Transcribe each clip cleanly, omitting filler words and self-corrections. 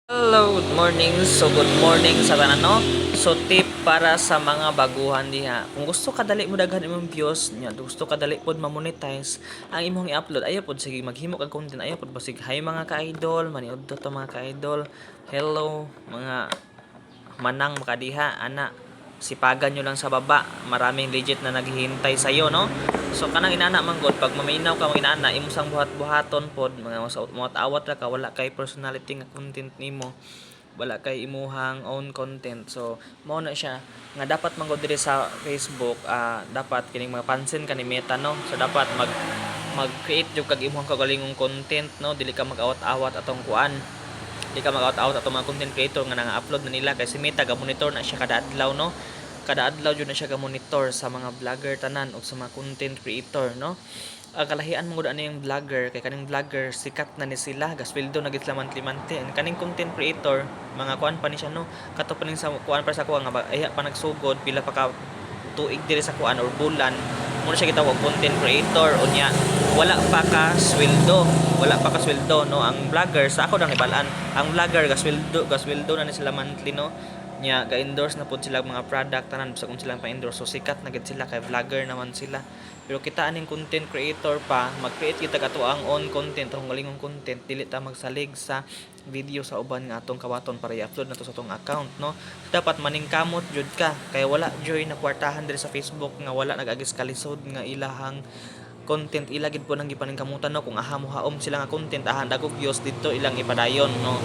Hello, good morning. So, good morning sa tanan, no? So, tip para sa mga baguhan diha. Kung gusto ka dali mo daghan imong views, nya gusto ka dali pod ma-monetize ang imong i-upload, ayo pod sige maghimo kag content, ayo pod basig hay mga ka-idol, maniud to mga ka-idol. Hello, mga manang makadiha, ana. Sipagan nyo lang sa baba. Maraming legit na naghihintay sa iyo, no? So kanang inana man god pag maminaw ka mga inana imo sang buhat-buhaton pod mga awat ra ka wala kay personality nga content nimo, wala kay imuhang own content. So mao na siya nga dapat man god diri sa Facebook, dapat kining mapansin ka ni Meta, no? So dapat mag-create jud kag imong kagalingong content, no? Dili ka mag-awat-awat atong kuan, di ka mag-out-out ato mga content creator nga nang-upload na nila kasi Meta ga monitor na siya kada adlaw, no? Kada adlaw jud na siya ga monitor sa mga vlogger tanan o sa mga content creator, no? Ang kalahian mo gud ani yung vlogger kay kaning vlogger sikat na ni sila, gasweldo na gid sila monthly. And kaning content creator mga kuan pa ni siya, no? Kato pa ning sa kuan para sa kuan nga iya pa nagsugod pila pa ka tuig diri sa kuan or bulan mo na siya gitawag content creator unya wala pa ka sweldo, no? Ang vlogger sa ako nang ibalaan, ang vlogger gasweldo na ni sila monthly, no? Nya ga-endorse na pud sila mga product tanan sa kung silang pa-endorse, so sikat na gid sila kay vlogger naman sila. Pero kita aning content creator pa mag-create kita kato ang own content, ang galingong content, dili ta magsalig sa video sa uban nga atong kawaton para i-upload nato sa atong account, no? Dapat maningkamot jud ka kay wala joy na kwartahan diri sa Facebook nga wala nag-agis kalisod nga ilahang content, ila gid po nang gipaningkamutan, no? Kung aha mo haom sila nga content, dagog views dito ilang ipadayon, no?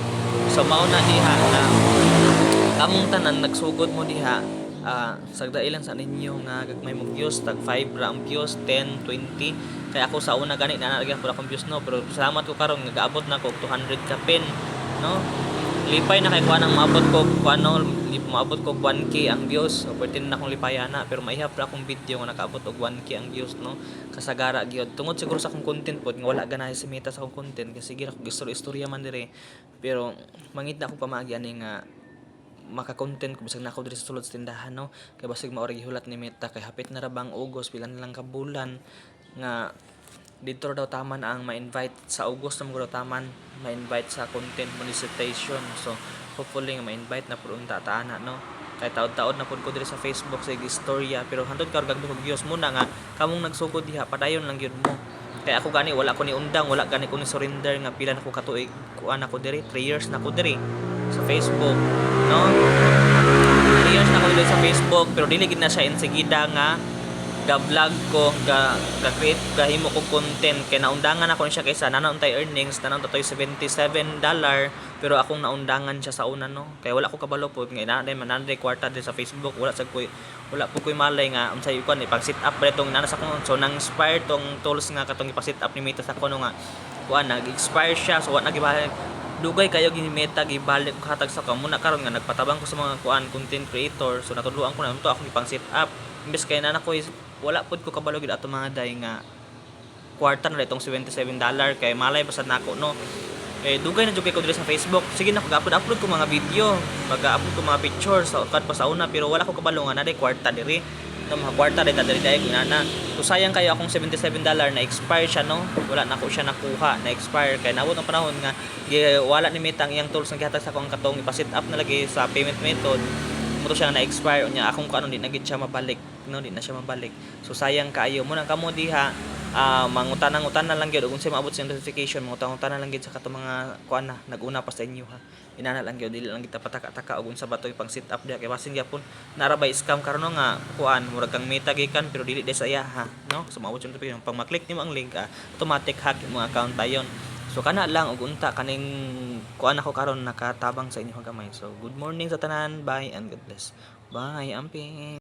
So mao na diha na kamong tanan nagsugod mo diha, sagda ilang sa ninyo nga gagmay mo views, tag 5 ra ang views, 10, 20. Kaya ako sa una gani na nalagyan pud akong views, no? Pero salamat ko karon nga gaabot na ko 200 ka pin, no? Lipay na kay kuan ang maabot ko kuano, maabot ko 1k ang views. So pwede na akong lipayan na, pero maihap ra akong video nga nakaabot og 1k ang views, no? Kasagara gyud tungod siguro sa akong content pod nga wala ganahay si Meta sa akong content kasi sige ako istorya man dire. Pero mangit na akong pamaagi ani nga maka-content ko bisag na ako diri sa sulod sa tindahan, no? Kay basig mao ra gihulat ni Meta kay hapit na ra bang August, pila na lang ka bulan nga dito daw taman ang ma-invite sa August na mga taman ma-invite sa content monetization. So hopefully nga ma-invite na pud unta taana, no? Kay taod-taod na pud ko diri sa Facebook sa istorya, pero hantod karog gagmay kog views muna nga kamong nagsugod diha padayon lang gyud mo. Kay ako gani wala ko ni undang, wala gani ko ni surrender nga pila na ko katuig kuan ako diri, 3 years na ko diri sa Facebook, no? 3 years na ko diri sa Facebook, pero dili gid na siya insigida nga ga-vlog ko, ga-create, gahimo ko content kay naundangan ako siya kaysa nanauntay earnings, nanauntay $77, pero akong naundangan siya sa una, no? Kay wala ko kabalo pod nga nanay kwarta din sa Facebook, wala po koy malay nga unsay kon pag sit up retong nana sa kon. So nang inspire tong tools nga katong ipa-sit up ni Meta sa kono nga kuan nag-expire siya, so wala nagibalik dugay kayo gini Meta gibalik ko hatag sa kamuna karon nga nagpatabang ko sa mga kuan content creator. So natudloan ko na to akong ipang sit up imbes kay nana ko wala pod ko kabalo gid ato mga day nga kwarta na itong $77 kay malay basta nako, no? Dugay na jud kay ko diri sa Facebook, sige na ko upload ko mga video, mag-upload ko mga pictures sa kad pa sa una, pero wala ko kabalo nga naday kwarta diri, no? Mga kwarta diri day na. So sayang kayo akong $77 na expire siya, no? Wala na ko siya nakuha na expire kay naabot ang panahon nga wala ni Meta ang iyang tools nga gihatag sa akong katong ipa-set up na lagi sa payment method mo to siya na expire unya akong kaano di na gid siya mabalik, no? Di na siya mabalik. So sayang kaayo mo nang kamo diha, mangutan lang gyud kung sa maabot sa notification, mangutan lang gyud sa kato mga kuan na naguna pa sa inyo, ha. Inana lang gyud, dili lang kita pataka-taka og unsa ba toy pang sit up diha kay basin gyapon narabay scam karon nga kuan murag kang Meta gikan pero dili sa iya, ha, no? So maabot sa notification pag maklik nimo ang link, automatic hack mo account tayon. So kana lang og unta kaning kuan ako karon nakatabang sa inyo gamay. So good morning sa tanan, bye and God bless. Bye, amping.